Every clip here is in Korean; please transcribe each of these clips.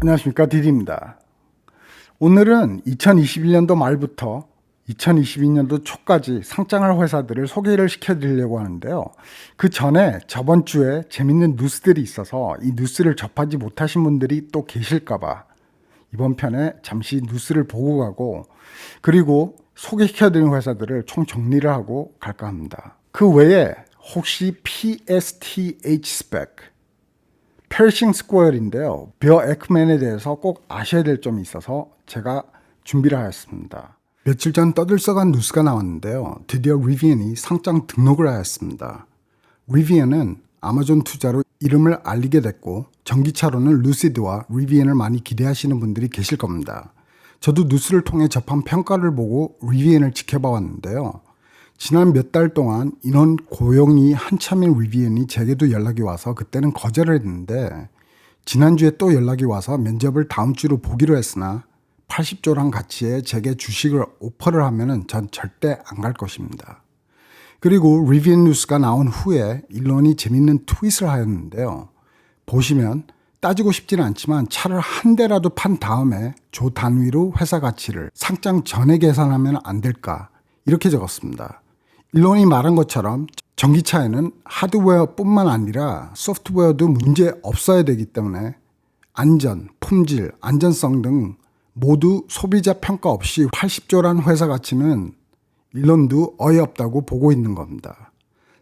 안녕하십니까, 디디입니다. 오늘은 2021년도 말부터 2022년도 초까지 상장할 회사들을 소개를 시켜드리려고 하는데요. 그 전에 저번 주에 재밌는 뉴스들이 있어서 이 뉴스를 접하지 못하신 분들이 또 계실까봐 이번 편에 잠시 뉴스를 보고 가고, 그리고 소개시켜드린 회사들을 총 정리를 하고 갈까 합니다. 그 외에 혹시 PSTH 스펙, 페르싱 스퀘어인데요. 벼 에크맨에 대해서 꼭 아셔야 될 점이 있어서 제가 준비를 하였습니다. 며칠 전 떠들썩한 뉴스가 나왔는데요. 드디어 리비안이 상장 등록을 하였습니다. 리비안은 아마존 투자로 이름을 알리게 됐고, 전기차로는 루시드와 리비안을 많이 기대하시는 분들이 계실 겁니다. 저도 뉴스를 통해 접한 평가를 보고 리비안을 지켜봐 왔는데요. 지난 몇 달 동안 인원 고용이 한참인 리비안이 제게도 연락이 와서 그때는 거절을 했는데, 지난주에 또 연락이 와서 면접을 다음 주로 보기로 했으나 80조랑 가치의 제게 주식을 오퍼를 하면은 전 절대 안 갈 것입니다. 그리고 리비안 뉴스가 나온 후에 일론이 재밌는 트윗을 하였는데요. 보시면 따지고 싶지는 않지만 차를 한 대라도 판 다음에 조 단위로 회사 가치를 상장 전에 계산하면 안 될까, 이렇게 적었습니다. 일론이 말한 것처럼 전기차에는 하드웨어뿐만 아니라 소프트웨어도 문제 없어야 되기 때문에 안전, 품질, 안전성 등 모두 소비자 평가 없이 80조란 회사 가치는 일론도 어이없다고 보고 있는 겁니다.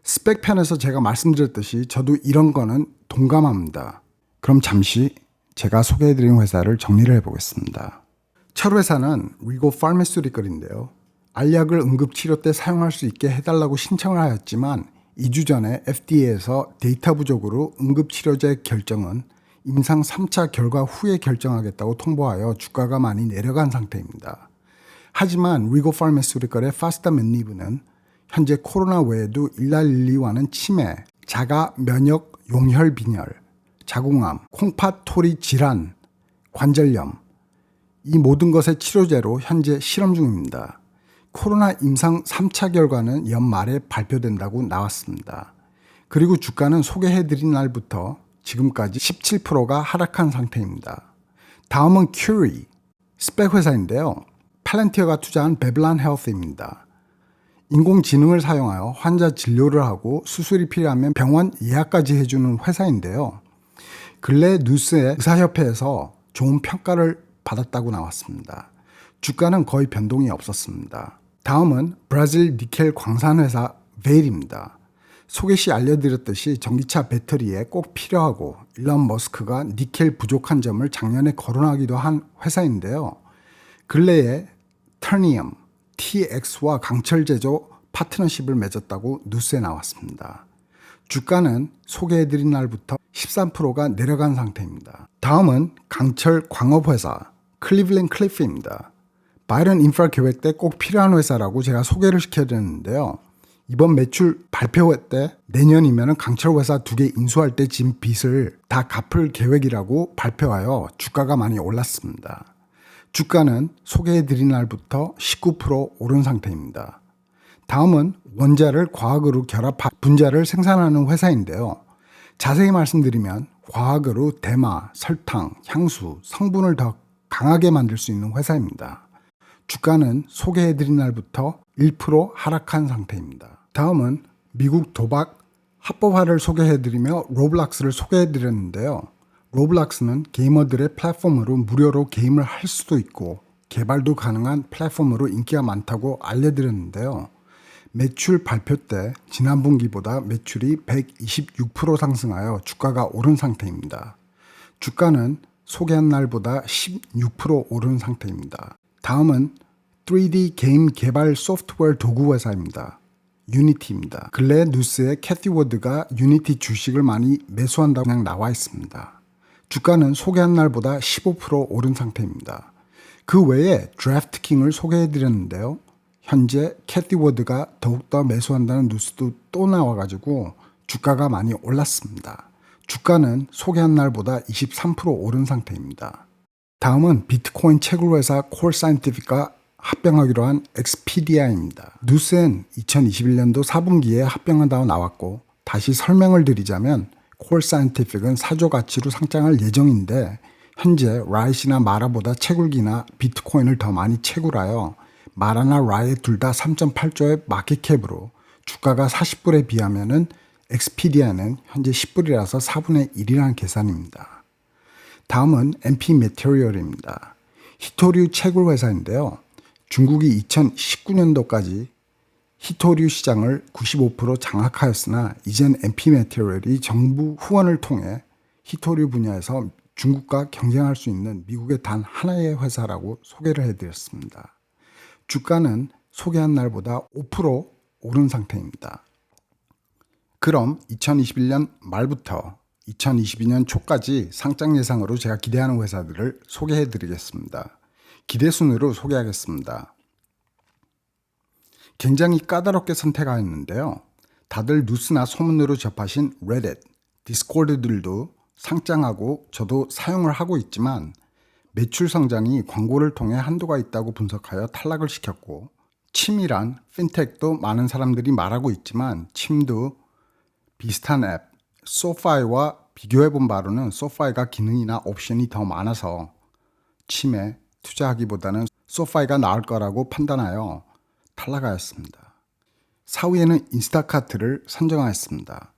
스펙 편에서 제가 말씀드렸듯이 저도 이런 거는 동감합니다. 그럼 잠시 제가 소개해드린 회사를 정리를 해보겠습니다. 첫 회사는 리고 파마스유티컬인데요. 알약을 응급치료 때 사용할 수 있게 해달라고 신청을 하였지만 2주 전에 FDA에서 데이터 부족으로 응급치료제 결정은 임상 3차 결과 후에 결정하겠다고 통보하여 주가가 많이 내려간 상태입니다. 하지만 리고 파마스유티컬의 파스타맨리브는 현재 코로나 외에도 1112와는 치매, 자가 면역 용혈 빈혈, 자궁암, 콩팥토리 질환, 관절염, 이 모든 것의 치료제로 현재 실험 중입니다. 코로나 임상 3차 결과는 연말에 발표된다고 나왔습니다. 그리고 주가는 소개해드린 날부터 지금까지 17%가 하락한 상태입니다. 다음은 큐리, 스펙 회사인데요. 팔란티어가 투자한 베블란 헬스입니다. 인공지능을 사용하여 환자 진료를 하고 수술이 필요하면 병원 예약까지 해주는 회사인데요. 근래 뉴스에 의사협회에서 좋은 평가를 받았다고 나왔습니다. 주가는 거의 변동이 없었습니다. 다음은 브라질 니켈 광산회사 베일입니다. 소개 시 알려드렸듯이 전기차 배터리에 꼭 필요하고 일론 머스크가 니켈 부족한 점을 작년에 거론하기도 한 회사인데요. 근래에 터니엄, TX와 강철 제조 파트너십을 맺었다고 뉴스에 나왔습니다. 주가는 소개해드린 날부터 13%가 내려간 상태입니다. 다음은 강철 광업회사 클리블랜드 클리프입니다. 바이든 인프라 계획 때 꼭 필요한 회사라고 제가 소개를 시켜드렸는데요. 이번 매출 발표 때 내년이면 강철 회사 2개 인수할 때 진 빚을 다 갚을 계획이라고 발표하여 주가가 많이 올랐습니다. 주가는 소개해드린 날부터 19% 오른 상태입니다. 다음은 원자를 과학으로 결합한 분자를 생산하는 회사인데요. 자세히 말씀드리면 과학으로 대마, 설탕, 향수, 성분을 더 강하게 만들 수 있는 회사입니다. 주가는 소개해드린 날부터 1% 하락한 상태입니다. 다음은 미국 도박 합법화를 소개해드리며 로블록스를 소개해드렸는데요. 로블록스는 게이머들의 플랫폼으로 무료로 게임을 할 수도 있고 개발도 가능한 플랫폼으로 인기가 많다고 알려드렸는데요. 매출 발표 때 지난 분기보다 매출이 126% 상승하여 주가가 오른 상태입니다. 주가는 소개한 날보다 16% 오른 상태입니다. 다음은 3D 게임 개발 소프트웨어 도구 회사입니다. 유니티입니다. 근래 뉴스에 캐티 워드가 유니티 주식을 많이 매수한다고 그냥 나와 있습니다. 주가는 소개한 날보다 15% 오른 상태입니다. 그 외에 드래프트킹을 소개해드렸는데요. 현재 캐티 워드가 더욱더 매수한다는 뉴스도 또 나와가지고 주가가 많이 올랐습니다. 주가는 소개한 날보다 23% 오른 상태입니다. 다음은 비트코인 채굴 회사 콜 사이언티픽과 합병하기로 한 엑스피디아입니다. 뉴스엔 2021년도 4분기에 합병한다고 나왔고, 다시 설명을 드리자면 콜 사이언티픽은 4조 가치로 상장할 예정인데 현재 라이트나 마라보다 채굴기나 비트코인을 더 많이 채굴하여 마라나 라이트 둘 다 3.8조의 마켓캡으로 주가가 40불에 비하면은 엑스피디아는 현재 10불이라서 4분의 1이라는 계산입니다. 다음은 MP 매테리얼입니다. 히토류 채굴 회사인데요. 중국이 2019년도까지 히토류 시장을 95% 장악하였으나 이젠 MP 매테리얼이 정부 후원을 통해 히토류 분야에서 중국과 경쟁할 수 있는 미국의 단 하나의 회사라고 소개를 해드렸습니다. 주가는 소개한 날보다 5% 오른 상태입니다. 그럼 2021년 말부터 2022년 초까지 상장 예상으로 제가 기대하는 회사들을 소개해 드리겠습니다. 기대 순으로 소개하겠습니다. 굉장히 까다롭게 선택하였는데요. 다들 뉴스나 소문으로 접하신 레딧, 디스코드들도 상장하고 저도 사용을 하고 있지만 매출 성장이 광고를 통해 한도가 있다고 분석하여 탈락을 시켰고, 침이란 핀텍도 많은 사람들이 말하고 있지만 침도 비슷한 앱 소파이와 비교해본 바로는 소파이가 기능이나 옵션이 더 많아서 침에 투자하기보다는 소파이가 나을 거라고 판단하여 탈락하였습니다. 4위에는 인스타카트를 선정하였습니다.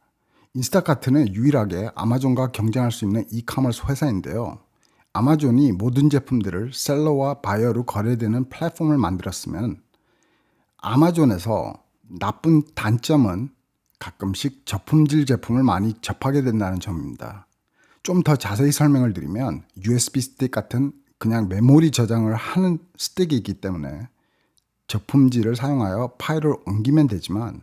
인스타카트는 유일하게 아마존과 경쟁할 수 있는 이커머스 회사인데요. 아마존이 모든 제품들을 셀러와 바이어로 거래되는 플랫폼을 만들었으면 아마존에서 나쁜 단점은 가끔씩 저품질 제품을 많이 접하게 된다는 점입니다. 좀 더 자세히 설명을 드리면 USB 스틱 같은 그냥 메모리 저장을 하는 스틱이기 때문에 저품질을 사용하여 파일을 옮기면 되지만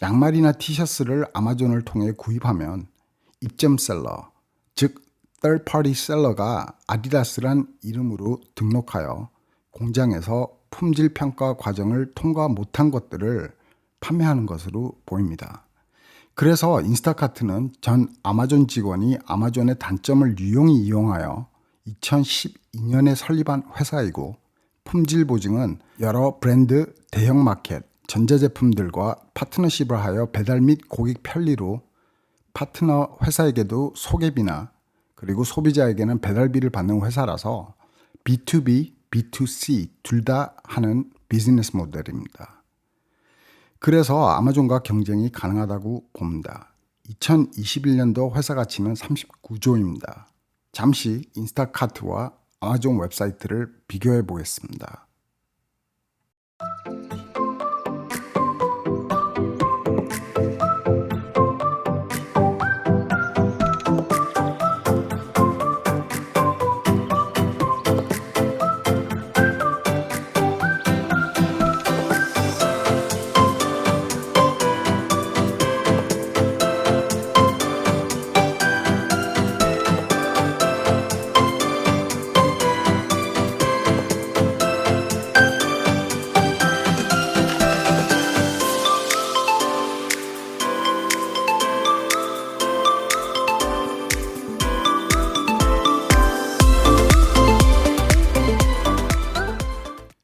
양말이나 티셔츠를 아마존을 통해 구입하면 입점 셀러, 즉 third party 셀러가 아디다스란 이름으로 등록하여 공장에서 품질 평가 과정을 통과 못한 것들을 판매하는 것으로 보입니다. 그래서 인스타카트는 전 아마존 직원이 아마존의 단점을 유용히 이용하여 2012년에 설립한 회사이고, 품질 보증은 여러 브랜드 대형 마켓, 전자제품들과 파트너십을 하여 배달 및 고객 편리로 파트너 회사에게도 소개비나 그리고 소비자에게는 배달비를 받는 회사라서 B2B, B2C 둘 다 하는 비즈니스 모델입니다. 그래서 아마존과 경쟁이 가능하다고 봅니다. 2021년도 회사 가치는 39조입니다. 잠시 인스타카트와 아마존 웹사이트를 비교해 보겠습니다.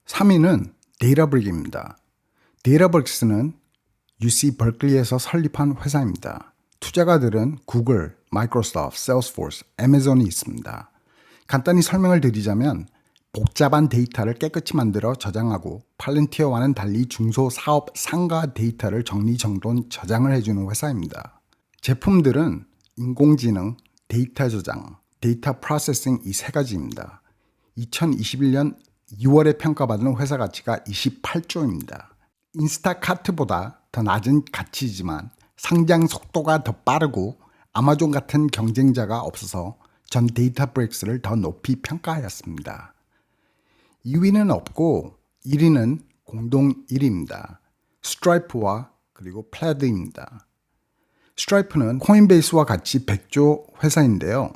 3위는 데이터브릭입니다. 데이터브릭스는 UC 버클리에서 설립한 회사입니다. 투자가들은 구글, 마이크로소프트, 세일즈포스, 애마존이 있습니다. 간단히 설명을 드리자면 복잡한 데이터를 깨끗이 만들어 저장하고 팔렌티어와는 달리 중소사업 상가 데이터를 정리정돈 저장을 해주는 회사입니다. 제품들은 인공지능, 데이터 저장, 데이터 프로세싱 이 세 가지입니다. 2021년 2월에 평가받은 회사 가치가 28조입니다. 인스타카트보다 더 낮은 가치이지만 상장 속도가 더 빠르고 아마존 같은 경쟁자가 없어서 전 데이터브릭스를 더 높이 평가하였습니다. 2위는 없고 1위는 공동 1위입니다. 스트라이프와 그리고 플레드입니다. 스트라이프는 코인베이스와 같이 100조 회사인데요.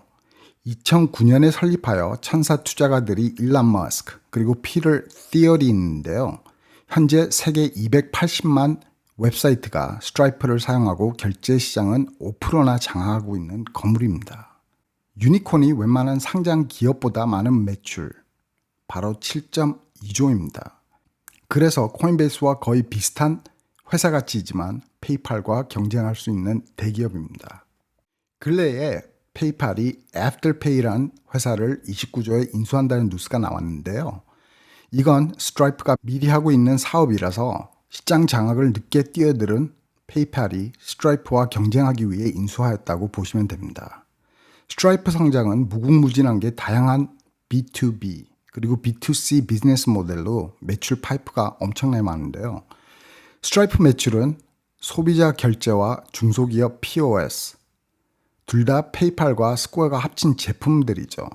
2009년에 설립하여 천사 투자가들이 일론 머스크 그리고 피터 티어리인데요. 현재 세계 280만 웹사이트가 스트라이프를 사용하고 결제 시장은 5%나 장악하고 있는 거물입니다. 유니콘이 웬만한 상장 기업보다 많은 매출, 바로 7.2조입니다. 그래서 코인베이스와 거의 비슷한 회사 가치이지만 페이팔과 경쟁할 수 있는 대기업입니다. 근래에 페이팔이 애프터페이란 회사를 29조에 인수한다는 뉴스가 나왔는데요. 이건 스트라이프가 미리 하고 있는 사업이라서 시장 장악을 늦게 뛰어들은 페이팔이 스트라이프와 경쟁하기 위해 인수하였다고 보시면 됩니다. 스트라이프 성장은 무궁무진한 게 다양한 B2B 그리고 B2C 비즈니스 모델로 매출 파이프가 엄청나게 많은데요. 스트라이프 매출은 소비자 결제와 중소기업 POS 둘 다 페이팔과 스퀘어가 합친 제품들이죠.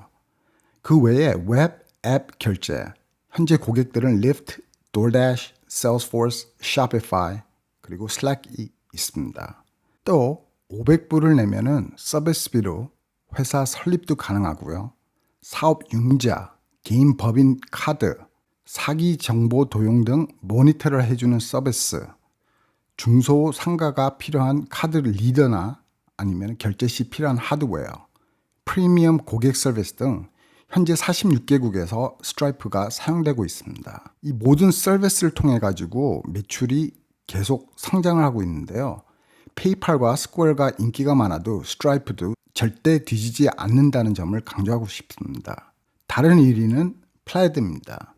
그 외에 웹 앱 결제, 현재 고객들은 리프트, DoorDash, Salesforce, Shopify 그리고 Slack이 있습니다. 또 500불을 내면은 서비스비로 회사 설립도 가능하고요. 사업 융자, 개인 법인 카드, 사기 정보 도용 등 모니터를 해주는 서비스, 중소 상가가 필요한 카드 리더나 아니면 결제 시 필요한 하드웨어, 프리미엄 고객 서비스 등 현재 46개국에서 스트라이프가 사용되고 있습니다. 이 모든 서비스를 통해 가지고 매출이 계속 성장을 하고 있는데요. 페이팔과 스퀘어가 인기가 많아도 스트라이프도 절대 뒤지지 않는다는 점을 강조하고 싶습니다. 다른 1위는 플레드입니다.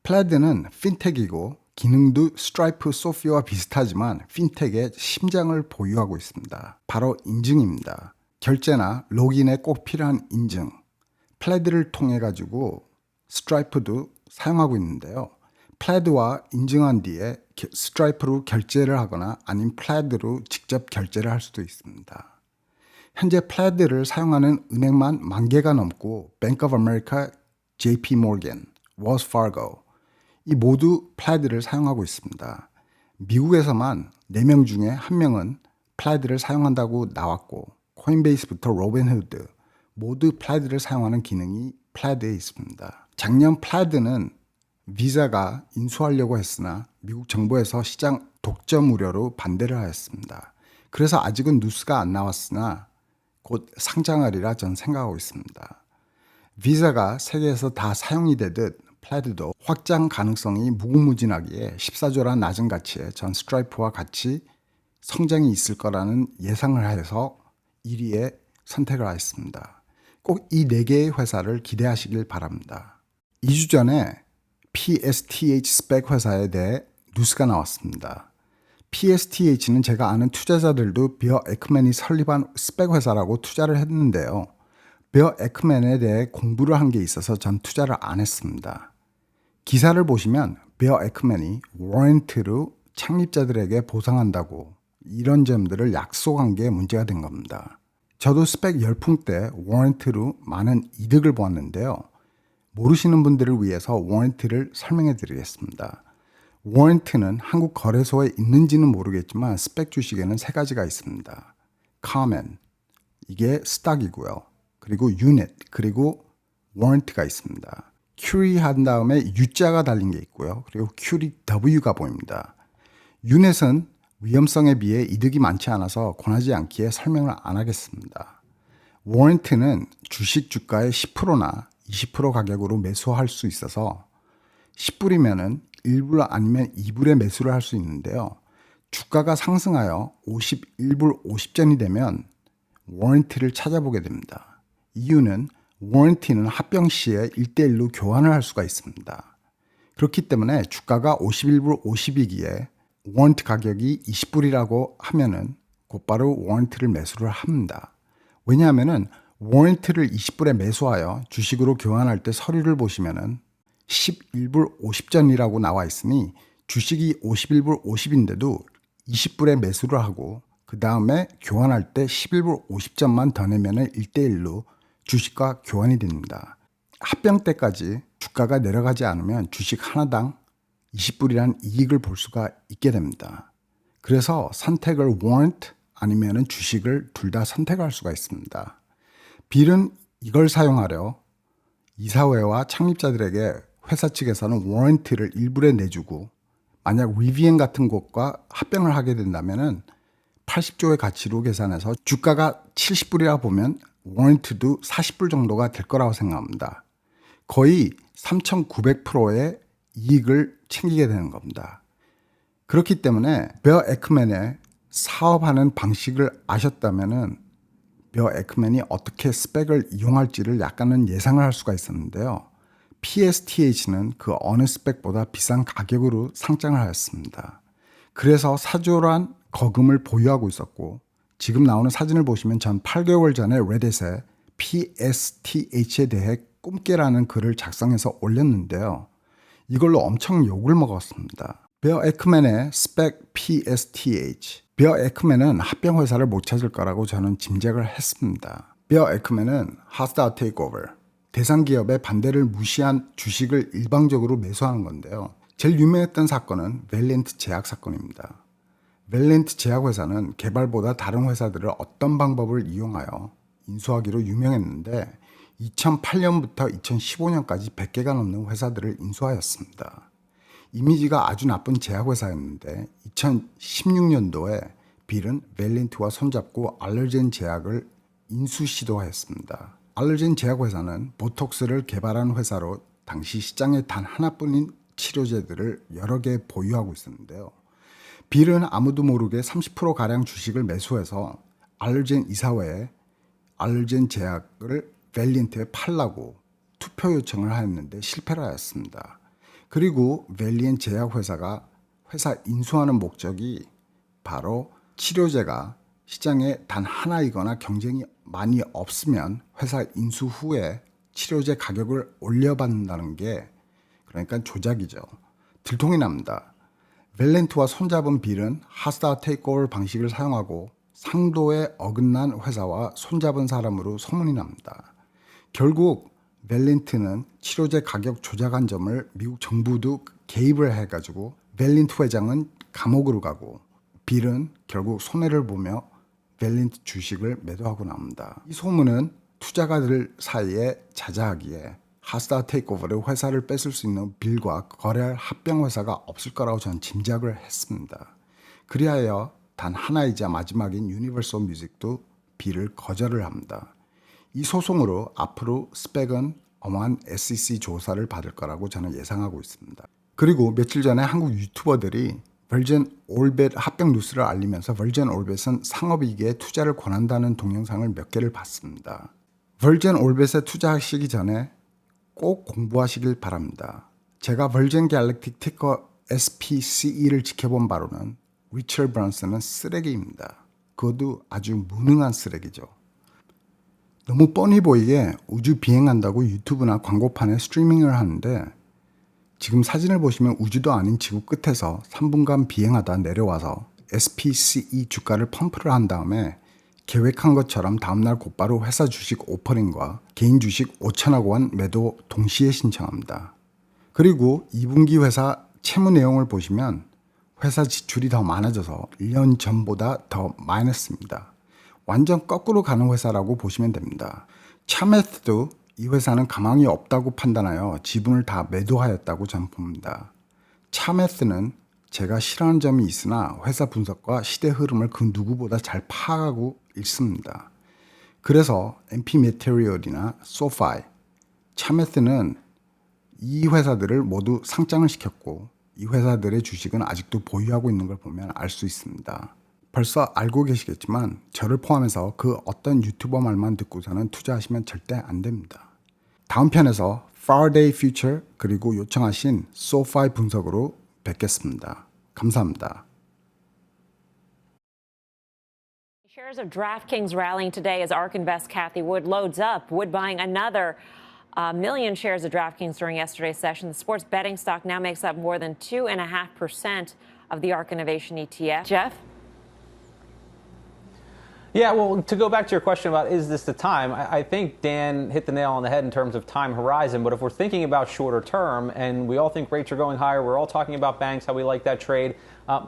플레드는 핀텍이고 기능도 스트라이프 소피아와 비슷하지만 핀텍의 심장을 보유하고 있습니다. 바로 인증입니다. 결제나 로그인에 꼭 필요한 인증. 플레드를 통해 가지고 스트라이프도 사용하고 있는데요. 플레드와 인증한 뒤에 스트라이프로 결제를 하거나 아니면 플레드로 직접 결제를 할 수도 있습니다. 현재 플레드를 사용하는 은행만 10,000개가 넘고 Bank of America, JP Morgan, Wells Fargo 이 모두 플레드를 사용하고 있습니다. 미국에서만 4명 중에 1명은 플레드를 사용한다고 나왔고 코인베이스부터 로빈후드 모두 플레드를 사용하는 기능이 플레드에 있습니다. 작년 플레드는 비자가 인수하려고 했으나 미국 정부에서 시장 독점 우려로 반대를 하였습니다. 그래서 아직은 뉴스가 안 나왔으나 곧 상장하리라 전 생각하고 있습니다. 비자가 세계에서 다 사용이 되듯 플레드도 확장 가능성이 무궁무진하기에 14조란 낮은 가치에 전 스트라이프와 같이 성장이 있을 거라는 예상을 해서 1위에 선택을 하였습니다. 꼭 이 4개의 회사를 기대하시길 바랍니다. 2주 전에 PSTH 스펙 회사에 대해 뉴스가 나왔습니다. PSTH는 제가 아는 투자자들도 비어 에크맨이 설립한 스펙 회사라고 투자를 했는데요. 비어 에크맨에 대해 공부를 한 게 있어서 전 투자를 안 했습니다. 기사를 보시면 비어 에크맨이 워런트로 창립자들에게 보상한다고 이런 점들을 약속한 게 문제가 된 겁니다. 저도 스펙 열풍 때 워런트로 많은 이득을 보았는데요. 모르시는 분들을 위해서 워런트를 설명해 드리겠습니다. 워런트는 한국 거래소에 있는지는 모르겠지만 스펙 주식에는 3가지가 있습니다. common, 이게 스탁이고요. 그리고 unit, 그리고 워런트가 있습니다. 큐리 한 다음에 U자가 달린 게 있고요. 그리고 큐리 W가 보입니다. unit은 위험성에 비해 이득이 많지 않아서 권하지 않기에 설명을 안 하겠습니다. 워런트는 주식 주가의 10%나 20% 가격으로 매수할 수 있어서 10불이면은 1불 아니면 2불에 매수를 할 수 있는데요. 주가가 상승하여 51불 50전이 되면 워런트를 찾아보게 됩니다. 이유는 워런티는 합병 시에 1대1로 교환을 할 수가 있습니다. 그렇기 때문에 주가가 51불 50이기에 워런트 가격이 20불이라고 하면은 곧바로 워런트를 매수를 합니다. 왜냐하면은 워런트를 20불에 매수하여 주식으로 교환할 때 서류를 보시면은 11불 50전이라고 나와 있으니 주식이 51불 50인데도 20불에 매수를 하고 그 다음에 교환할 때 11불 50전만 더 내면은 1대1로 주식과 교환이 됩니다. 합병 때까지 주가가 내려가지 않으면 주식 하나당 20불이란 이익을 볼 수가 있게 됩니다. 그래서 선택을 warrant 아니면 주식을 둘 다 선택할 수가 있습니다. 빌은 이걸 사용하려 이사회와 창립자들에게 회사 측에서는 warrant를 1불에 내주고 만약 리비엔 같은 곳과 합병을 하게 된다면 80조의 가치로 계산해서 주가가 70불이라 보면 warrant도 40불 정도가 될 거라고 생각합니다. 거의 3,900%의 이익을 챙기게 되는 겁니다. 그렇기 때문에 베어 에크맨의 사업하는 방식을 아셨다면 베어 에크맨이 어떻게 스펙을 이용할지를 약간은 예상을 할 수가 있었는데요. PSTH는 그 어느 스펙보다 비싼 가격으로 상장을 하였습니다. 그래서 사조란 거금을 보유하고 있었고, 지금 나오는 사진을 보시면 전 8개월 전에 레딧에 PSTH에 대해 꿈깨라는 글을 작성해서 올렸는데요. 이걸로 엄청 욕을 먹었습니다. 베어 에크맨의 스펙 PSTH. 베어 에크맨은 합병 회사를 못 찾을 거라고 저는 짐작을 했습니다. 베어 에크맨은 hostile takeover, 대상 기업의 반대를 무시한 주식을 일방적으로 매수하는 건데요. 제일 유명했던 사건은 밸리언트 제약 사건입니다. 밸리언트 제약 회사는 개발보다 다른 회사들을 어떤 방법을 이용하여 인수하기로 유명했는데 2008년부터 2015년까지 100개가 넘는 회사들을 인수하였습니다. 이미지가 아주 나쁜 제약회사였는데 2016년도에 빌은 밸리언트와 손잡고 알레르겐 제약을 인수 시도하였습니다. 알레르겐 제약회사는 보톡스를 개발한 회사로 당시 시장에 단 하나뿐인 치료제들을 여러 개 보유하고 있었는데요. 빌은 아무도 모르게 30%가량 주식을 매수해서 알레르겐 이사회에 알레르겐 제약을 밸리언트에 팔라고 투표 요청을 하였는데 실패를 하였습니다. 그리고 밸리언트 제약회사가 회사 인수하는 목적이 바로 치료제가 시장에 단 하나이거나 경쟁이 많이 없으면 회사 인수 후에 치료제 가격을 올려받는다는 게 그러니까 조작이죠. 들통이 납니다. 밸리언트와 손잡은 빌은 hostile takeover 방식을 사용하고 상도에 어긋난 회사와 손잡은 사람으로 소문이 납니다. 결국 밸리언트는 치료제 가격 조작한 점을 미국 정부도 개입을 해가지고 밸리언트 회장은 감옥으로 가고 빌은 결국 손해를 보며 밸리언트 주식을 매도하고 납니다. 이 소문은 투자가들 사이에 자자하기에 hostile takeover로 회사를 뺏을 수 있는 빌과 거래할 합병 회사가 없을 거라고 저는 짐작을 했습니다. 그리하여 단 하나이자 마지막인 유니버설 뮤직도 빌을 거절을 합니다. 이 소송으로 앞으로 스펙은 어마한 SEC 조사를 받을 거라고 저는 예상하고 있습니다. 그리고 며칠 전에 한국 유튜버들이 버진 올벳 합병 뉴스를 알리면서 버진 올벳은 상업이익에 투자를 권한다는 동영상을 몇 개를 봤습니다. 버진 올벳에 투자하시기 전에 꼭 공부하시길 바랍니다. 제가 버진 갤럭틱 티커 SPCE를 지켜본 바로는 리처드 브랜슨은 쓰레기입니다. 그것도 아주 무능한 쓰레기죠. 너무 뻔히 보이게 우주 비행한다고 유튜브나 광고판에 스트리밍을 하는데 지금 사진을 보시면 우주도 아닌 지구 끝에서 3분간 비행하다 내려와서 SPCE 주가를 펌프를 한 다음에 계획한 것처럼 다음날 곧바로 회사 주식 오퍼링과 개인 주식 5천억 원 매도 동시에 신청합니다. 그리고 2분기 회사 채무 내용을 보시면 회사 지출이 더 많아져서 1년 전보다 더 마이너스입니다. 완전 거꾸로 가는 회사라고 보시면 됩니다. 차메스도 이 회사는 가망이 없다고 판단하여 지분을 다 매도하였다고 저는 봅니다. 차메스는 제가 싫어하는 점이 있으나 회사 분석과 시대 흐름을 그 누구보다 잘 파악하고 있습니다. 그래서 MP 메테리얼이나 소파이, 차메스는 이 회사들을 모두 상장을 시켰고 이 회사들의 주식은 아직도 보유하고 있는 걸 보면 알 수 있습니다. 벌써 알고 계시겠지만 저를 포함해서 그 어떤 유튜버 말만 듣고서는 투자하시면 절대 안 됩니다. 다음 편에서 Faraday Future 그리고 요청하신 SoFi 분석으로 뵙겠습니다. 감사합니다. Shares of DraftKings rallying today as ARK Invest Cathie Wood loads up. Wood buying another million shares of DraftKings during yesterday's session. The sports betting stock now makes up more than 2.5% of the ARK Innovation ETF. Jeff? Yeah, well, to go back to your question about is this the time, I think Dan hit the nail on the head in terms of time horizon. But if we're thinking about shorter term, and we all think rates are going higher, we're all talking about banks, how we like that trade,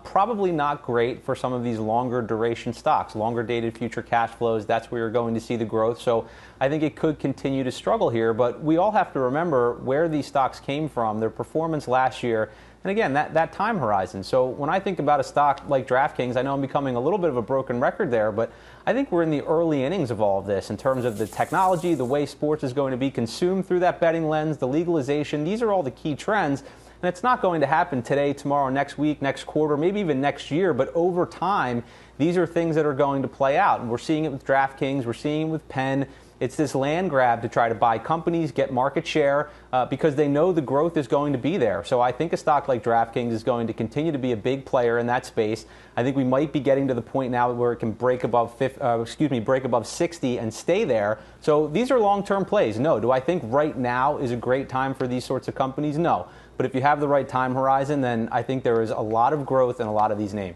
probably not great for some of these longer duration stocks, longer dated future cash flows. That's where you're going to see the growth. So I think it could continue to struggle here. But we all have to remember where these stocks came from, their performance last year, and again, that time horizon. So when I think about a stock like DraftKings, I know I'm becoming a little bit of a broken record there, but I think we're in the early innings of all of this in terms of the technology, the way sports is going to be consumed through that betting lens, the legalization. These are all the key trends. And it's not going to happen today, tomorrow, next week, next quarter, maybe even next year. But over time, these are things that are going to play out. And we're seeing it with DraftKings, we're seeing it with Penn. It's this land grab to try to buy companies, get market share, because they know the growth is going to be there. So I think a stock like DraftKings is going to continue to be a big player in that space. I think we might be getting to the point now where it can break above 60 and stay there. So these are long-term plays. No. Do I think right now is a great time for these sorts of companies? No. But if you have the right time horizon, then I think there is a lot of growth in a lot of these names.